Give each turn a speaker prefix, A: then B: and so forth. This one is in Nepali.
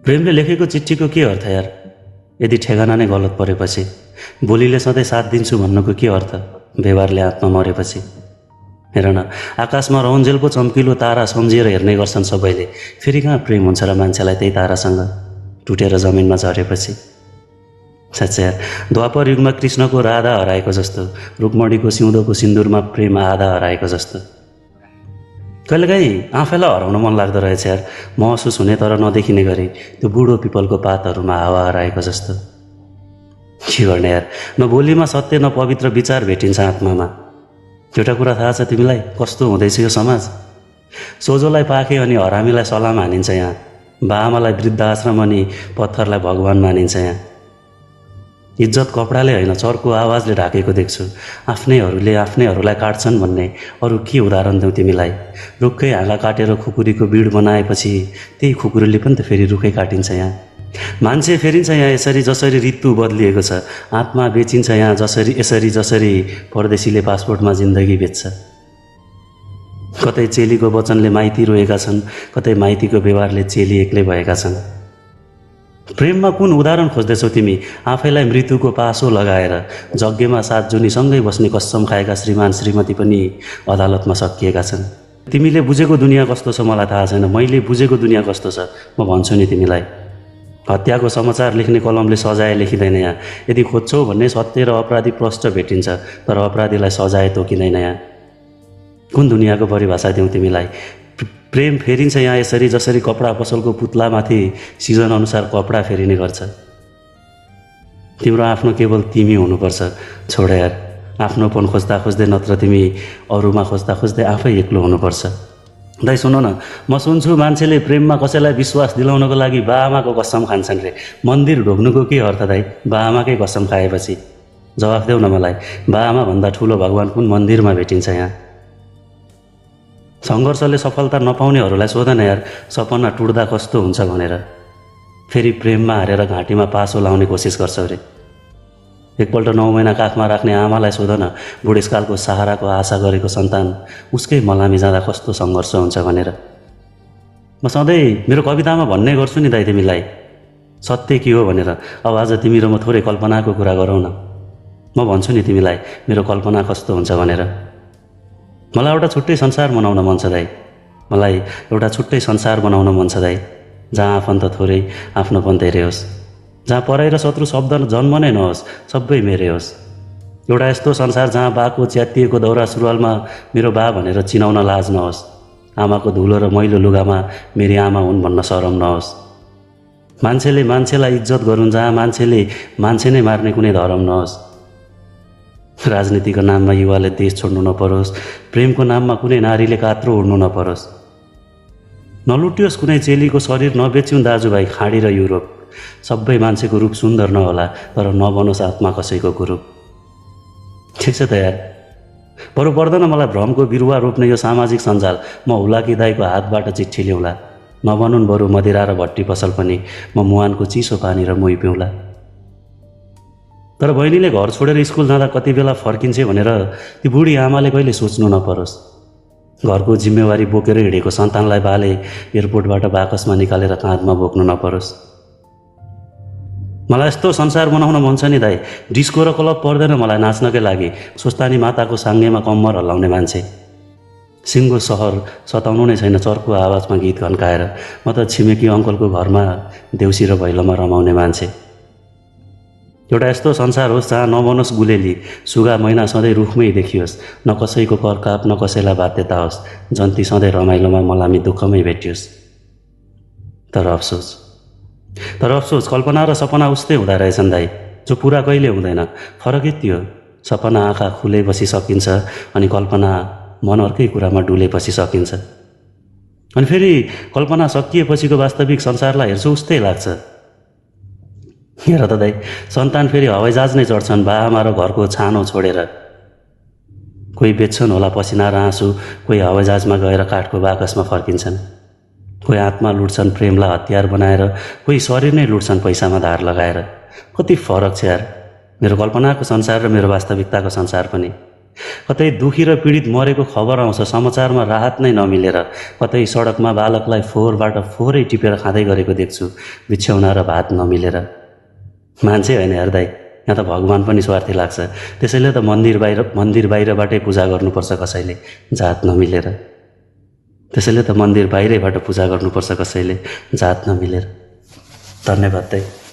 A: प्रेमले लेखेको चिठीको के अर्थ यार? यदि ठेगाना नै गलत परेपछि, बोलीले सधैँ साथ दिन्छु भन्नुको के अर्थ व्यवहारले आत्मा मरेपछि? हेर न, आकाशमा रौन्जेल पो चम्किलो तारा सम्झिएर हेर्ने गर्छन् सबैले। फेरि कहाँ प्रेम हुन्छ र मान्छेलाई त्यही तारासँग टुटेर जमिनमा झरेपछि? साँच्चै यार, द्वापर युगमा कृष्णको राधा हराएको जस्तो, रुक्मणीको सिउँदोको सिन्दुरमा प्रेम आधा हराएको जस्तो। कहिलेकाहीँ आफैलाई हराउन मन लाग्दो रहेछ यार, महसुस हुने तर नदेखिने गरी त्यो बुढो पिपलको पातहरूमा हावा हराएको जस्तो। के गर्ने यार, न बोलीमा सत्य न पवित्र विचार भेटिन्छ आत्मामा। एउटा कुरा थाहा छ तिमीलाई, कस्तो हुँदैछ यो समाज? सोझोलाई पाखे अनि हरामीलाई सलाम हानिन्छ यहाँ, बाआमालाई वृद्धाश्रम अनि पत्थरलाई भगवान मानिन्छ यहाँ। इज्जत कपडाले होइन चर्को आवाजले ढाकेको देख्छु। आफ्नैहरूले आफ्नैहरूलाई काट्छन् भन्ने अरू के उदाहरण दिउँ तिमीलाई? रुखकै हाँगा काटेर खुकुरीको बिड बनाएपछि त्यही खुकुरीले पनि त फेरि रुखै काटिन्छ यहाँ। मान्छे फेरिन्छ यहाँ यसरी जसरी ऋतु बदलिएको छ, आत्मा बेचिन्छ यहाँ यसरी जसरी परदेशीले पासपोर्टमा जिन्दगी बेच्छ। कतै चेलीको वचनले माइती रोएका छन्, कतै माइतीको व्यवहारले चेली एक्लै भएका छन्। प्रेममा कुन उदाहरण खोज्दैछौ तिमी? आफैलाई मृत्युको पासो लगाएर जग्गेमा 7 जुनीसँगै बस्ने कसम खाएका श्रीमान श्रीमती पनि अदालतमा सकिएका छन्। तिमीले बुझेको दुनियाँ कस्तो छ मलाई थाहा छैन, मैले बुझेको दुनियाँ कस्तो छ म भन्छु नि तिमीलाई। हत्याको समाचार लेख्ने कलमले सजाय लेखिँदैन यहाँ। यदि खोज्छौ भन्ने सत्य र अपराधी प्रष्ट भेटिन्छ, तर अपराधीलाई सजाय तोकिँदैन यहाँ। कुन दुनियाँको परिभाषा दिउँ तिमीलाई? प्रेम फेरिन्छ यहाँ यसरी जसरी कपडा पसलको पुत्लामाथि सिजन अनुसार कपडा फेरिने गर्छ। तिम्रो आफ्नो केवल तिमी हुनुपर्छ। छोड यार, आफ्नोपन खोज्दा खोज्दै नत्र तिमी अरूमा खोज्दा खोज्दै आफै एक्लो हुनुपर्छ। दाइ सुन न, म सुन्छु मान्छेले प्रेममा कसैलाई विश्वास दिलाउनको लागि बाआमाको कसम खान्छन् रे। मन्दिर ढोग्नुको के अर्थ दाइ, बाआमाकै कसम खाएपछि? जवाफ देऊ न मलाई, बाआमा भन्दा ठुलो भगवान कुन मन्दिरमा भेटिन्छ यहाँ? सङ्घर्षले सफलता नपाउनेहरूलाई सोध न यार, सपना टुट्दा कस्तो हुन्छ भनेर। फेरि प्रेममा हारेर घाँटीमा पासो लाउने कोसिस गर्छौ रे। एकपल्ट 9 महिना काखमा राख्ने आमालाई सोध न, बुढेसकालको सहाराको आशा गरेको सन्तान उसकै मलामी जाँदा कस्तो सङ्घर्ष हुन्छ भनेर। म सधैँ मेरो कवितामा भन्ने गर्छु नि दाइ तिमीलाई, सत्य के हो भनेर। अब आज तिमी र म थोरै कल्पनाको कुरा गरौँ न। म भन्छु नि तिमीलाई मेरो कल्पना कस्तो हुन्छ भनेर। मलाई एउटा छुट्टै संसार बनाउन मन छ दाइ, मलाई एउटा छुट्टै संसार बनाउन मन छ दाइ, जहाँ आफन्त थोरै आफ्नोपन धेरै होस्, जहाँ पराई र शत्रु शब्द जन्म नै नहोस्, सबै मेरै होस्। एउटा यस्तो संसार जहाँ बाको च्यातिएको दौरा सुरुवालमा मेरो बा भनेर चिनाउन लाज नहोस्, आमाको धुलो र मैलो लुगामा मेरी आमा हुन् भन्न शरम नहोस्। मान्छेले मान्छेलाई इज्जत गरून्, जहाँ मान्छेले मान्छे नै मार्ने कुनै धर्म नहोस्। राजनीतिको नाममा युवाले देश छोड्नु नपरोस्, प्रेमको नाममा कुनै नारीले कात्रो उड्नु नपरोस्। नलुटियोस् कुनै चेलीको शरीर, नबेच्युन् दाजुभाइ खाडी र युरोप। सबै मान्छेको रूप सुन्दर नहोला, तर नबनोस् आत्मा कसैको कुरूप। ठिक छ त यार, बरु पर्दैन मलाई भ्रमको बिरुवा रोप्ने यो सामाजिक सञ्जाल। म हुलाकी दाईको हातबाट चिठी ल्याउँला, नबनुन् बरु मदिरा र भट्टी पसल पनि, म मुहानको चिसो पानी र मोही पिउँला। तर बहिनीले घर छोडेर स्कुल जाँदा कति बेला फर्किन्छे भनेर ती बुढी आमाले कहिले सोच्नु नपरोस्। घरको जिम्मेवारी बोकेर हिँडेको सन्तानलाई बाले एयरपोर्टबाट बाकसमा निकालेर काँधमा बोक्नु नपरोस्। मलाई यस्तो संसार बनाउन मन छ नि दाइ, डिस्को र क्लब पर्दैन मलाई नाच्नकै लागि, सुस्तानी माताको साङ्गेमा कम्मर हल्लाउने मान्छे। सिङ्गो सहर सताउनु नै छैन चर्को आवाजमा गीत घन्काएर, म त छिमेकी अङ्कलको घरमा देउसी र भैलोमा रमाउने मान्छे। एउटा यस्तो संसार होस् जहाँ नबनोस् गुलेली, सुगा मैना सधैँ रुखमै देखियोस्, न कसैको करकाप न कसैलाई बाध्यता होस्, जन्ती सधैँ रमाइलोमा मलामी दुःखमै भेटियोस्। तर अफसोस कल्पना र सपना उस्तै हुँदा रहेछन् दाइ, जो पुरा कहिले हुँदैन। फरकै त्यो, सपना आँखा खुलेपछि सकिन्छ अनि कल्पना मन अर्कै कुरामा डुलेपछि सकिन्छ। अनि फेरि कल्पना सकिएपछिको वास्तविक संसारलाई हेर्छु उस्तै लाग्छ। हेर त दाइ, सन्तान फेरि हवाईजहाज नै चढ्छन् बाआमा र घरको छानो छोडेर। कोही बेच्छन् होला पसिना र आँसु, कोही हवाईजहाजमा गएर काठको बाकसमा फर्किन्छन्। कोही आत्मा लुट्छन् प्रेमलाई हतियार बनाएर, कोही शरीर नै लुट्छन् पैसामा धार लगाएर। कति फरक छ यार मेरो कल्पनाको संसार र मेरो वास्तविकताको संसार पनि। कतै दुखी र पीडित मरेको खबर आउँछ समाचारमा, राहत नै नमिलेर। कतै सडकमा बालकलाई फोहोरबाट फोहोरै टिपेर खाँदै गरेको देख्छु, बिछ्याउना र भात नमिलेर। मान्छे होइन हेर दाइ, यहाँ त भगवान् पनि स्वार्थी लाग्छ। त्यसैले त मन्दिर बाहिरबाटै पूजा गर्नुपर्छ कसैले, जात नमिलेर। त्यसैले त मन्दिर बाहिरैबाट पूजा गर्नुपर्छ कसैले, जात नमिलेर। धन्यवाद दाइ।